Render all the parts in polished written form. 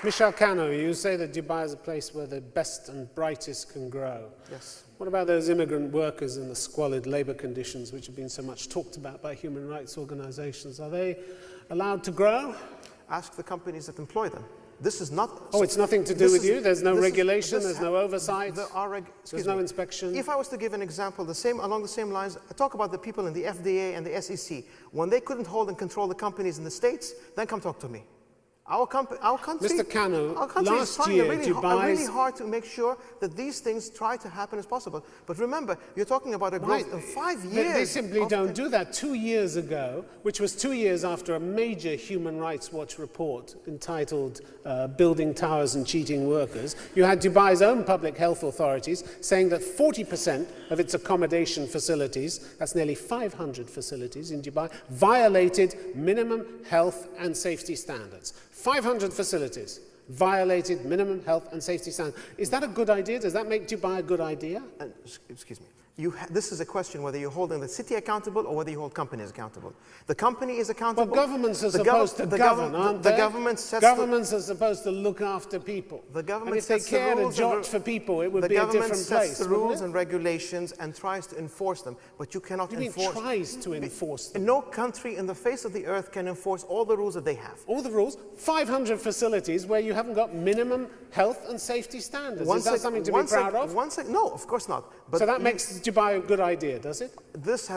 Michel Cano, you say that Dubai is a place where the best and brightest can grow. Yes. What about those immigrant workers in the squalid labour conditions which have been so much talked about by human rights organisations? Are they allowed to grow? Ask the companies that employ them. This is not... Oh, it's nothing to do with you? There's no regulation, there's no oversight, there's no inspection? If I was to give an example along the same lines, I talk about the people in the FDA and the SEC. When they couldn't hold and control the companies in the States, then come talk to me. Our country, Mr. Cano, is trying really hard to make sure that these things try to happen as possible. But remember, you're talking about a growth in 5 years. They simply don't do that. 2 years ago, which was 2 years after a major Human Rights Watch report entitled Building Towers and Cheating Workers, you had Dubai's own public health authorities saying that 40% of its accommodation facilities, that's nearly 500 facilities in Dubai, violated minimum health and safety standards. 500 facilities violated minimum health and safety standards. Is that a good idea? Does that make Dubai a good idea? Excuse me. This is a question whether you're holding the city accountable or whether you hold companies accountable. The company is accountable. Well, governments are supposed to govern, aren't they? Governments are supposed to look after people. The government and if they cared a jot for people, it would be a different place. The government sets the rules and regulations and tries to enforce them, but you cannot enforce... What do you mean tries to enforce them? No country in the face of the earth can enforce all the rules that they have. All the rules? 500 facilities where you haven't got minimum health and safety standards. Is that something to be proud of? No, of course not. But so that makes Dubai a good idea, does it? This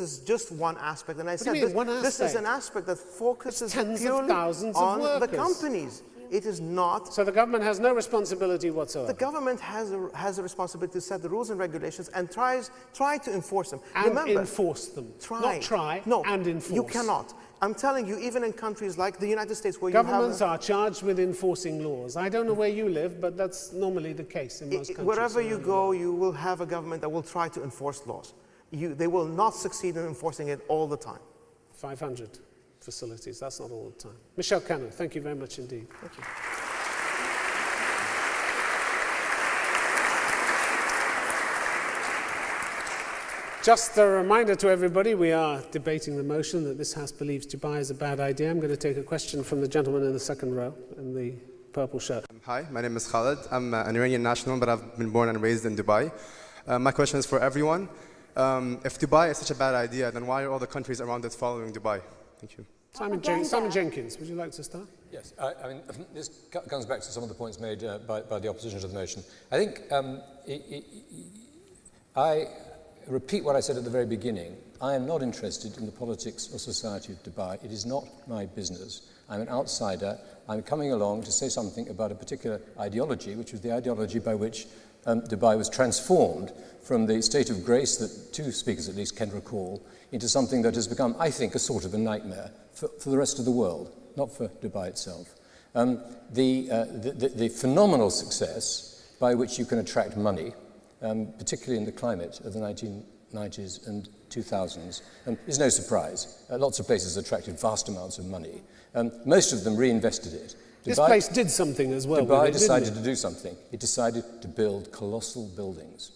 is just one aspect, and I said this is an aspect that focuses tens purely of thousands on of workers. The companies. It is not. So the government has no responsibility whatsoever. The government has a responsibility to set the rules and regulations and try to enforce them. And remember, enforce them. And enforce. You cannot. I'm telling you, even in countries like the United States where governments are charged with enforcing laws. I don't know where you live, but that's normally the case in most countries. Wherever you go, you will have a government that will try to enforce laws. They will not succeed in enforcing it all the time. 500 facilities, that's not all the time. Michel Cano, thank you very much indeed. Thank you. Just a reminder to everybody, we are debating the motion that this House believes Dubai is a bad idea. I'm going to take a question from the gentleman in the second row in the purple shirt. Hi, my name is Khaled. I'm an Iranian national, but I've been born and raised in Dubai. My question is for everyone. If Dubai is such a bad idea, then why are all the countries around it following Dubai? Thank you. Simon Jenkins, would you like to start? Yes, I mean, this comes back to some of the points made by the opposition to the motion. I think I repeat what I said at the very beginning. I am not interested in the politics or society of Dubai. It is not my business. I'm an outsider. I'm coming along to say something about a particular ideology, which was the ideology by which Dubai was transformed from the state of grace that two speakers at least can recall into something that has become, I think, a sort of a nightmare for the rest of the world, not for Dubai itself. The phenomenal success by which you can attract money, particularly in the climate of the 1990s and 2000s, is no surprise. Lots of places attracted vast amounts of money. Most of them reinvested it. This place did something as well. Dubai decided to do something. It decided to build colossal buildings.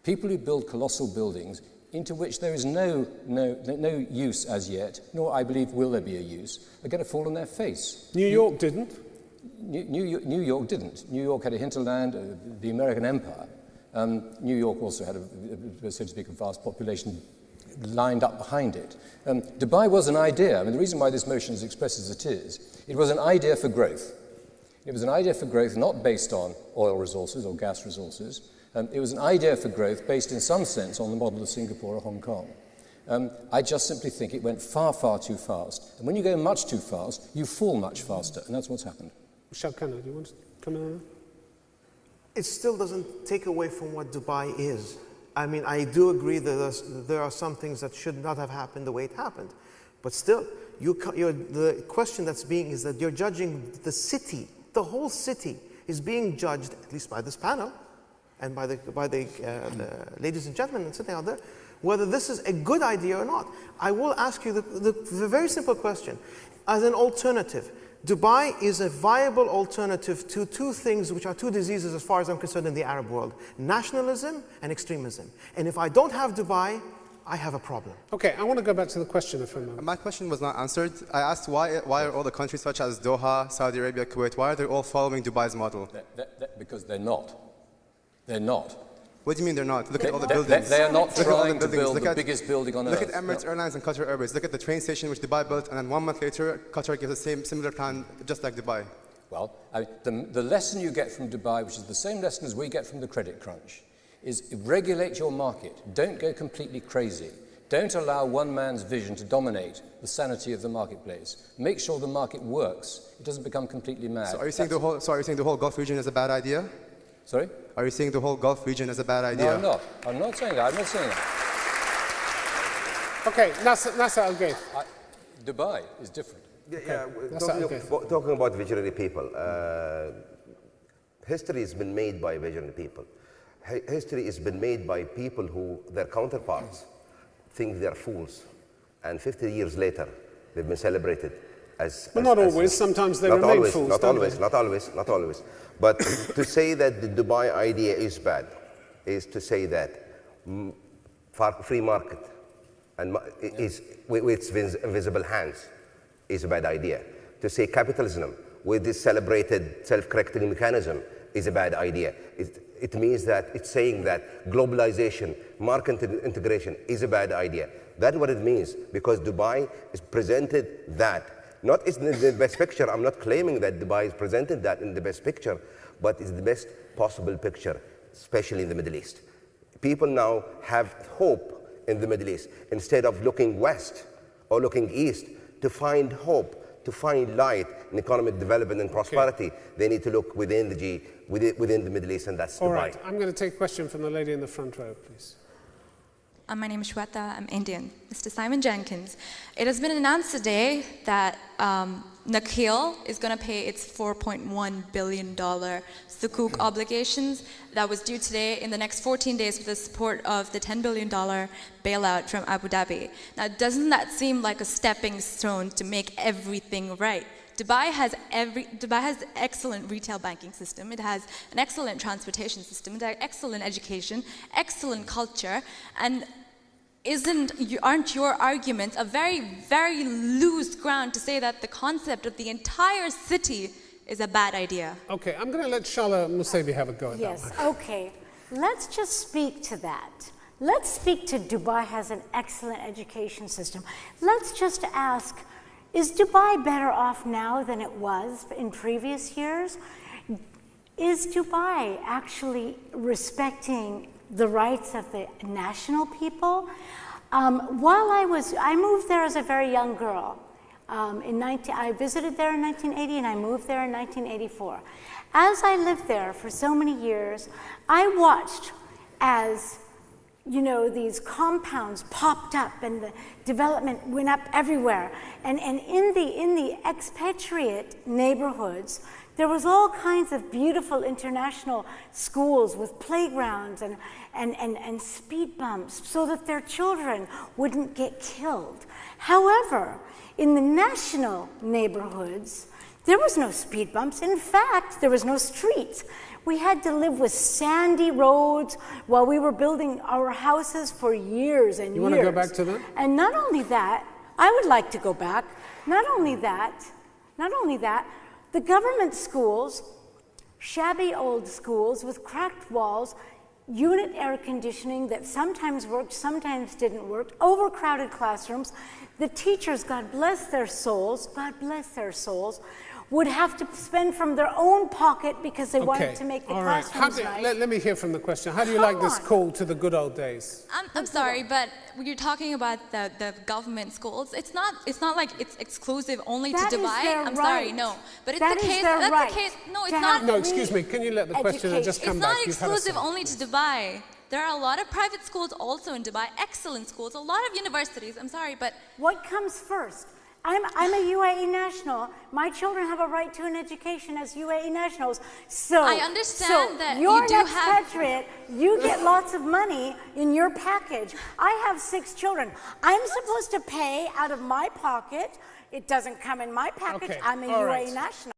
People who build colossal buildings into which there is no use as yet, nor I believe will there be a use, are going to fall on their face. New York didn't. New York didn't. New York had a hinterland, the American Empire. New York also had, so to speak, a vast population lined up behind it. Dubai was an idea. I mean, the reason why this motion is expressed as it is, it was an idea for growth. It was an idea for growth not based on oil resources or gas resources. It was an idea for growth based in some sense on the model of Singapore or Hong Kong. I just simply think it went far, far too fast. And when you go much too fast, you fall much faster, and that's what's happened. Michel Cano, do you want to come in on that? It still doesn't take away from what Dubai is. I mean, I do agree that there are some things that should not have happened the way it happened. But still, the question that's being is that you're judging the city. The whole city is being judged, at least by this panel, and by the ladies and gentlemen sitting out there, whether this is a good idea or not. I will ask you the very simple question. As an alternative, Dubai is a viable alternative to two things which are two diseases as far as I'm concerned in the Arab world: nationalism and extremism. And if I don't have Dubai, I have a problem. Okay, I want to go back to the questioner for a moment. My question was not answered. I asked why are all the countries such as Doha, Saudi Arabia, Kuwait, why are they all following Dubai's model? Because they're not. They're not. What do you mean they're not? Look at all the buildings. They are not Look at all trying to build Look the at- biggest building on Look earth. at Emirates Airlines and Qatar Airways. Look at the train station which Dubai built, and then 1 month later, Qatar gives the similar plan, just like Dubai. Well, the lesson you get from Dubai, which is the same lesson as we get from the credit crunch, is regulate your market. Don't go completely crazy. Don't allow one man's vision to dominate the sanity of the marketplace. Make sure the market works. It doesn't become completely mad. So are you saying the whole Gulf region is a bad idea? Sorry? Are you saying the whole Gulf region is a bad idea? No, I'm not. I'm not saying that. I'm not saying that. Okay, Nasser Al-Ghaith. Dubai is different. Talking about visionary people, history has been made by visionary people. History has been made by people who their counterparts think they're fools, and 50 years later they've been celebrated as. Well, not always. Sometimes they remain fools. Not always. But to say that the Dubai idea is bad is to say that free market and is with its invisible hands is a bad idea. To say capitalism with this celebrated self-correcting mechanism is a bad idea. It means that it's saying that globalization, market integration is a bad idea. That's what it means, because Dubai is presented that. Not is the best picture. I'm not claiming that Dubai is presented that in the best picture, but it's the best possible picture, especially in the Middle East. People now have hope in the Middle East. Instead of looking west or looking east to find hope, to find light in economic development and prosperity, they need to look within the Middle East, and that's Dubai. All right, I'm going to take a question from the lady in the front row, please. My name is Shweta, I'm Indian. Mr. Simon Jenkins, it has been announced today that Nakheel is going to pay its $4.1 billion sukuk obligations that was due today in the next 14 days with the support of the $10 billion bailout from Abu Dhabi. Now, doesn't that seem like a stepping stone to make everything right? Dubai has an excellent retail banking system. It has an excellent transportation system. It has excellent education, excellent culture, and aren't your arguments a very, very loose ground to say that the concept of the entire city is a bad idea? Okay, I'm going to let Shala Musabi have a go at that one. Yes, okay. Let's just speak to that. Let's speak to Dubai has an excellent education system. Let's just ask, is Dubai better off now than it was in previous years? Is Dubai actually respecting the rights of the national people? I moved there as a very young girl. I visited there in 1980 and I moved there in 1984. As I lived there for so many years, I watched as these compounds popped up and the development went up everywhere. And in the expatriate neighborhoods, there was all kinds of beautiful international schools with playgrounds and speed bumps so that their children wouldn't get killed. However, in the national neighborhoods, there was no speed bumps. In fact, there was no streets. We had to live with sandy roads while we were building our houses for years and years. You want to go back to that? And not only that, I would like to go back. Not only that, the government schools, shabby old schools with cracked walls, unit air conditioning that sometimes worked, sometimes didn't work, overcrowded classrooms. The teachers, God bless their souls, would have to spend from their own pocket because they wanted to make the classrooms nice. Let me hear from the question. How do you like this call to the good old days? I'm sorry, but when you're talking about the government schools, it's not like it's exclusive only to Dubai. I'm sorry, no. But it's the case. That's the case. No, it's not. No, excuse me. Can you let the questioner just come back? It's not exclusive only to Dubai. There are a lot of private schools also in Dubai, excellent schools, a lot of universities. I'm sorry, but what comes first? I'm a UAE national. My children have a right to an education as UAE nationals. So I understand that you're you do an expatriate. You get lots of money in your package. I have 6 children. I'm supposed to pay out of my pocket. It doesn't come in my package. Okay. I'm a UAE national.